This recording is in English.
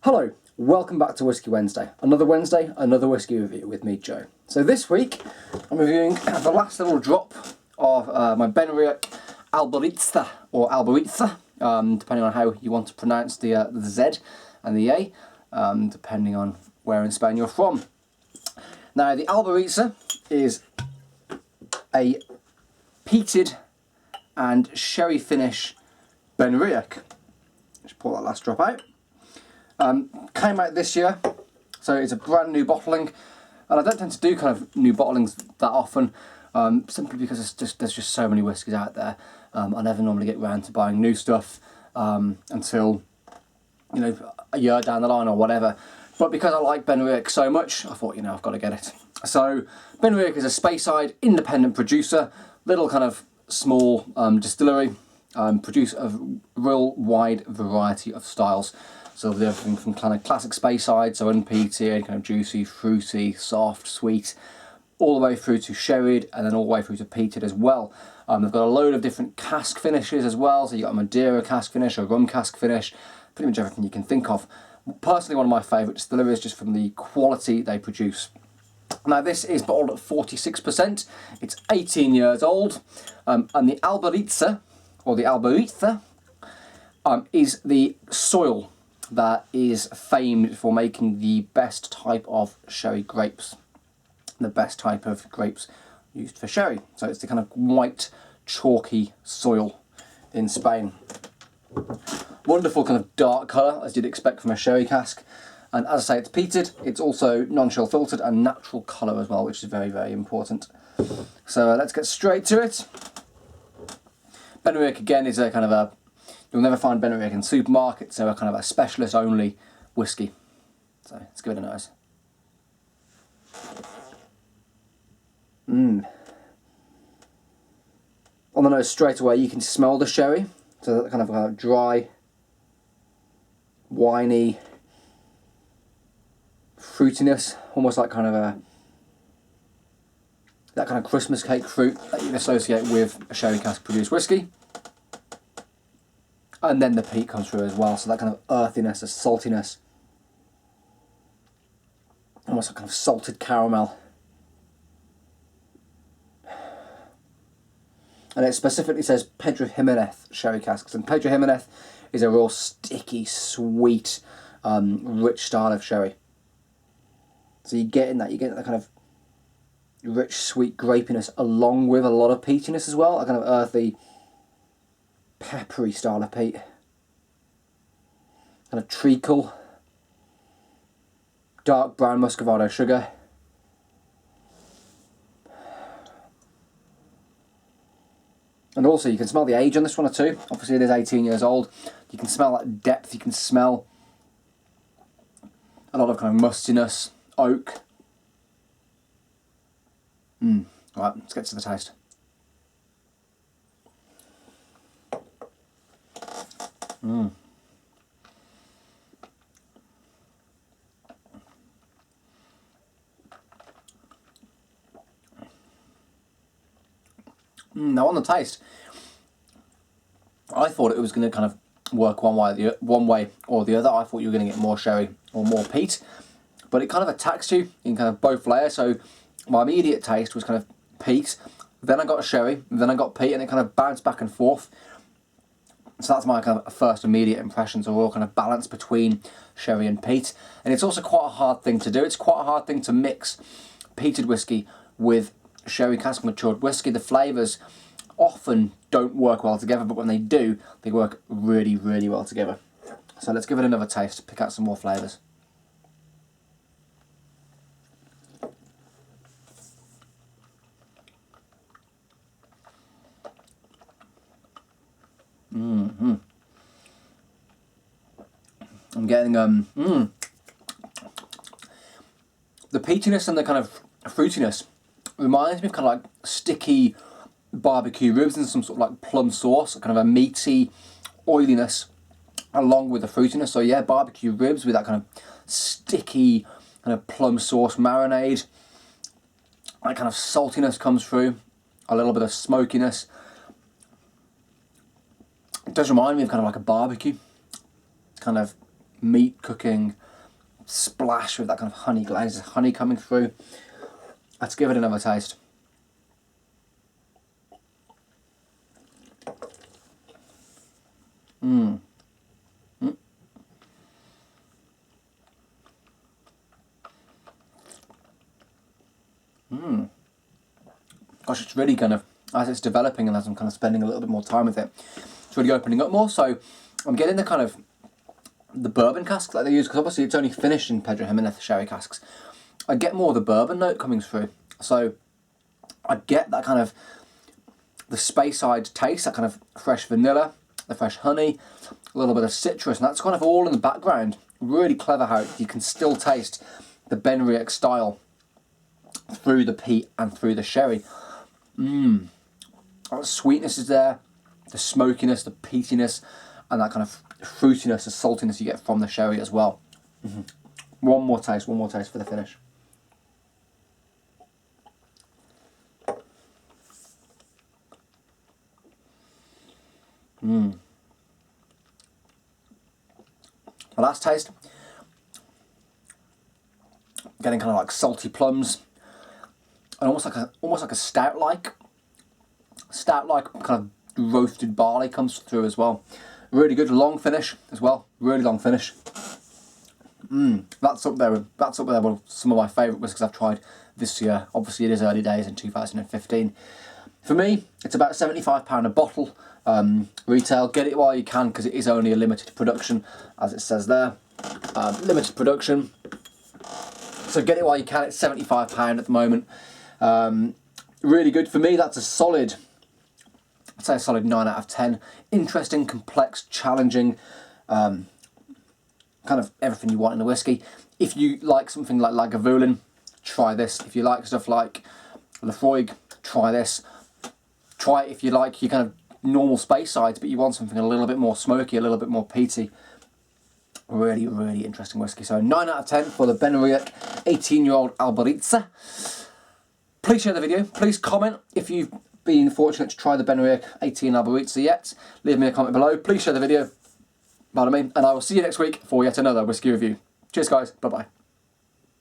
Hello, welcome back to Whisky Wednesday. Another Wednesday, another whisky review with me, Joe. So this week, I'm reviewing the last little drop of my Benriach Albariza, or Albariza, depending on how you want to pronounce the Z and the A, depending on where in Spain you're from. Now, the Albariza is a peated and sherry finish Benriach. Just pour that last drop out. Came out this year, so it's a brand new bottling, and I don't tend to do kind of new bottlings that often, simply because there's just so many whiskies out there. I never normally get round to buying new stuff until, you know, a year down the line or whatever. But because I like Benriach so much, I thought, you know, I've got to get it. So Benriach is a Speyside independent producer, little kind of small distillery, produce a real wide variety of styles. So they're everything from kind of classic Speyside, so unpeated, kind of juicy, fruity, soft, sweet, all the way through to sherried, and then all the way through to peated as well. They've got a load of different cask finishes as well. So you've got a Madeira cask finish, a rum cask finish, pretty much everything you can think of. Personally, one of my favourite distilleries just from the quality they produce. Now this is bottled at 46%, it's 18 years old, and the Albariza, or the Albariza, is the soil that is famed for making the best type of sherry grapes. The best type of grapes used for sherry. So it's the kind of white, chalky soil in Spain. Wonderful kind of dark colour, as you'd expect from a sherry cask. And as I say, it's peated, it's also non-chill filtered and natural colour as well, which is very, very important. So let's get straight to it. Benriach again is a kind of a, you'll never find Benriach in supermarkets. They're a kind of a specialist only whisky. So let's give it a nose. On the nose straight away you can smell the sherry. So that kind of dry, winey fruitiness, almost like kind of that kind of Christmas cake fruit that you'd associate with a sherry cask produced whisky. And then the peat comes through as well, so that kind of earthiness, a saltiness, almost like kind of salted caramel. And it specifically says Pedro Jimenez sherry casks, and Pedro Jimenez is a real sticky, sweet, rich style of sherry. So you get that kind of rich, sweet grapiness along with a lot of peatiness as well, a kind of earthy, peppery style of peat. Kind of treacle, dark brown muscovado sugar. And also you can smell the age on this one too. Obviously it is 18 years old. You can smell that depth, you can smell a lot of kind of mustiness, oak. Right, let's get to the taste. Now on the taste, I thought it was going to kind of work one way or the other. I thought you were going to get more sherry or more peat, but it kind of attacks you in kind of both layers. So my immediate taste was kind of peat, then I got sherry, then I got peat, and it kind of bounced back and forth. So that's my kind of first immediate impressions, a real kind of balance between sherry and peat. And it's also quite a hard thing to do. It's quite a hard thing to mix peated whiskey with sherry cask matured whiskey. The flavours often don't work well together, but when they do, they work really, really well together. So let's give it another taste, pick out some more flavours. I'm getting the peatiness and the kind of fruitiness reminds me of kind of like sticky barbecue ribs and some sort of like plum sauce, kind of a meaty oiliness along with the fruitiness. So yeah, barbecue ribs with that kind of sticky kind of plum sauce marinade. That kind of saltiness comes through, a little bit of smokiness. It does remind me of kind of like a barbecue. It's kind of meat cooking, splash with that kind of honey glaze, honey coming through. Let's give it another taste. Gosh, it's really kind of, as it's developing and as I'm kind of spending a little bit more time with it, it's really opening up more. So I'm getting the kind of the bourbon casks that they use, because obviously it's only finished in Pedro Jimenez sherry casks. I get more of the bourbon note coming through. So I get that kind of the Speyside taste, that kind of fresh vanilla, the fresh honey, a little bit of citrus, and that's kind of all in the background. Really clever how you can still taste the Benriach style through the peat and through the sherry. The sweetness is there, the smokiness, the peatiness, and that kind of fruitiness, the saltiness you get from the sherry as well. One more taste for the finish. The last taste, getting kind of like salty plums, and almost like a stout-like kind of roasted barley comes through as well. Really good, long finish as well. Really long finish. That's up there with some of my favourite whiskies I've tried this year. Obviously, it is early days in 2015. For me, it's about £75 a bottle. Retail. Get it while you can, because it is only a limited production, as it says there. Limited production. So get it while you can. It's £75 at the moment. Really good. For me, that's a solid, I'd say a solid 9 out of 10. Interesting, complex, challenging, kind of everything you want in a whiskey. If you like something like Lagavulin, try this. If you like stuff like Laphroaig, try this. Try it if you like your kind of normal Speysides, but you want something a little bit more smoky, a little bit more peaty. Really, really interesting whiskey. So 9 out of 10 for the Benriach 18-year-old Albariza. Please share the video. Please comment if you've been fortunate to try the Benriach 18 Albariza yet. Leave me a comment below. Please share the video. Pardon me. And I will see you next week for yet another whiskey review. Cheers, guys. Bye-bye.